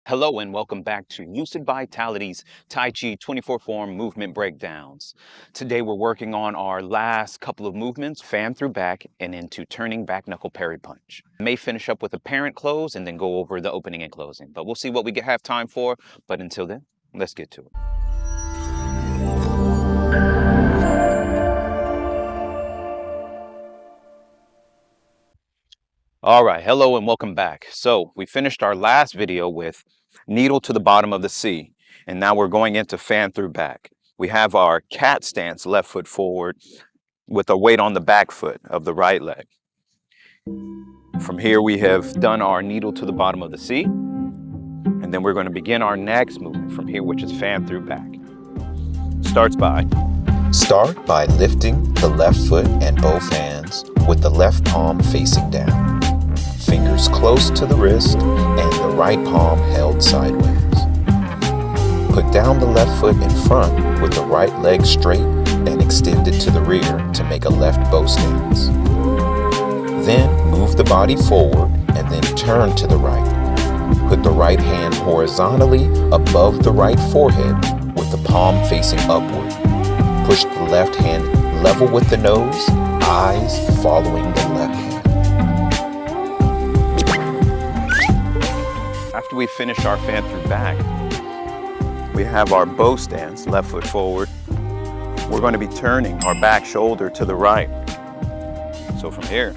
Hello and welcome back to Lucid Vitality's Tai Chi 24 form movement breakdowns. Today we're working on our last couple of movements, fan through back and into turning back knuckle parry punch. May finish up with a parent close and then go over the opening and closing, but we'll see what we have time for. But until then, let's get to it. All right, hello and welcome back. So we finished our last video with needle to the bottom of the C, and now we're going into fan through back. We have our cat stance, left foot forward with a weight on the back foot of the right leg. From here we have done our needle to the bottom of the C, and then we're going to begin our next movement from here, which is fan through back. Start by lifting the left foot and both hands with the left palm facing down. Fingers close to the wrist and the right palm held sideways. Put down the left foot in front with the right leg straight and extended to the rear to make a left bow stance. Then move the body forward and then turn to the right. Put the right hand horizontally above the right forehead with the palm facing upward. Push the left hand level with the nose, eyes following the left hand. After we finish our fan through back, we have our bow stance, left foot forward. We're going to be turning our back shoulder to the right. So from here,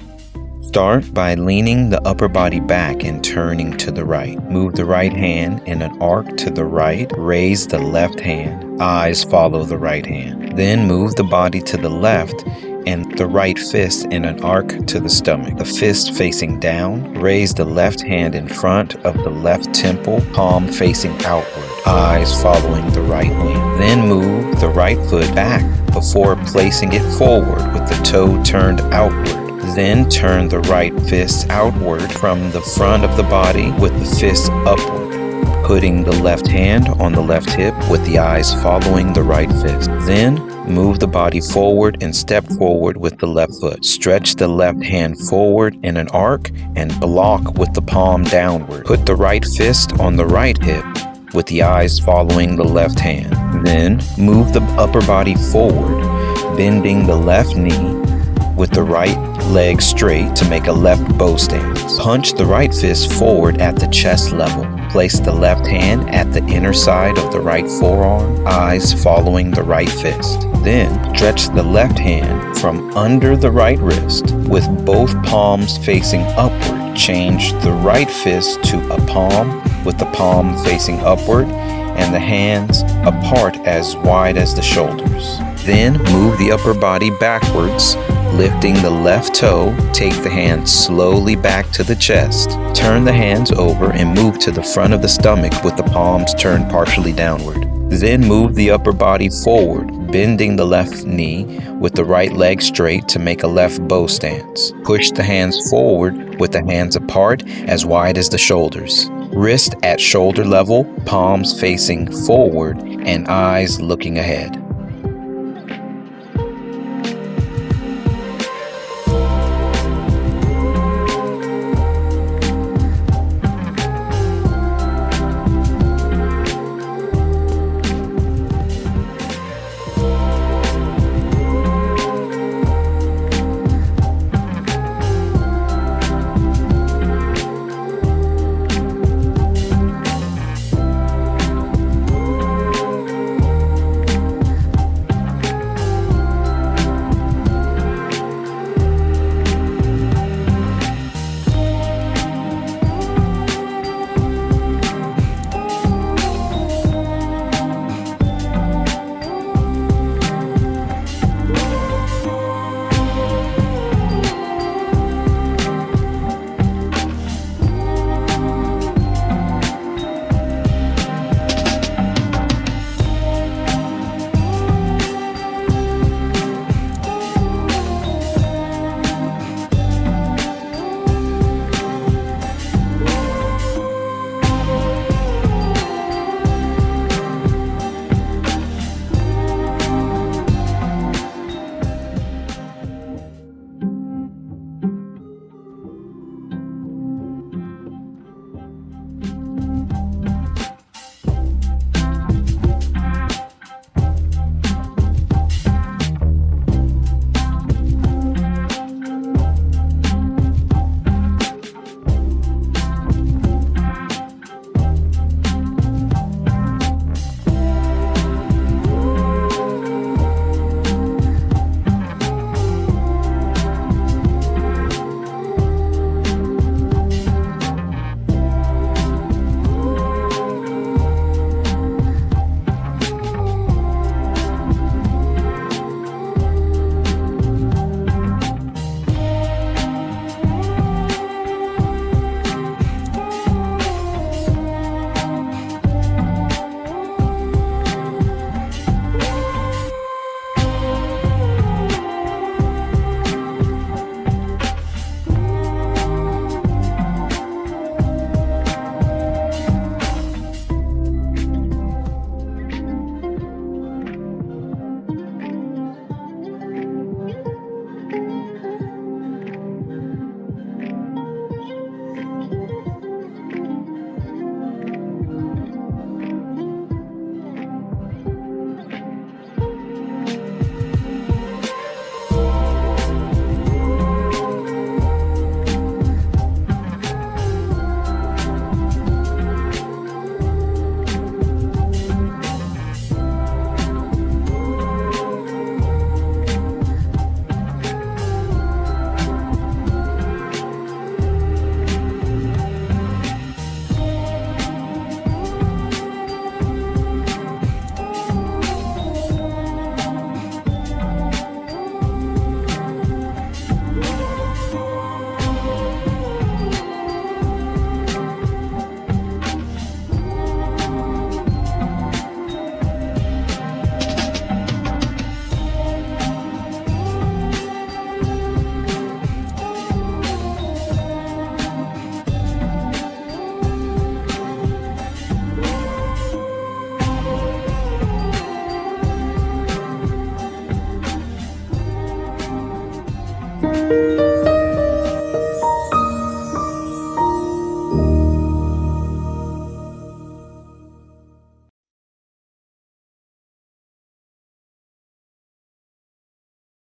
start by leaning the upper body back and turning to the right. Move the right hand in an arc to the right. Raise the left hand. Eyes follow the right hand. Then move the body to the left and the right fist in an arc to the stomach. The fist facing down. Raise the left hand in front of the left temple, palm facing outward. Eyes following the right hand. Then move the right foot back before placing it forward with the toe turned outward. Then turn the right fist outward from the front of the body with the fist upward, putting the left hand on the left hip with the eyes following the right fist. Then move the body forward and step forward with the left foot. Stretch the left hand forward in an arc and block with the palm downward. Put the right fist on the right hip with the eyes following the left hand. Then move the upper body forward, bending the left knee with the right leg straight to make a left bow stance. Punch the right fist forward at the chest level. Place the left hand at the inner side of the right forearm, eyes following the right fist. Then stretch the left hand from under the right wrist with both palms facing upward. Change the right fist to a palm with the palm facing upward and the hands apart as wide as the shoulders. Then move the upper body backwards, lifting the left toe. Take the hands slowly back to the chest. Turn the hands over and move to the front of the stomach with the palms turned partially downward. Then move the upper body forward, bending the left knee with the right leg straight to make a left bow stance. Push the hands forward with the hands apart as wide as the shoulders. Wrist at shoulder level, palms facing forward and eyes looking ahead.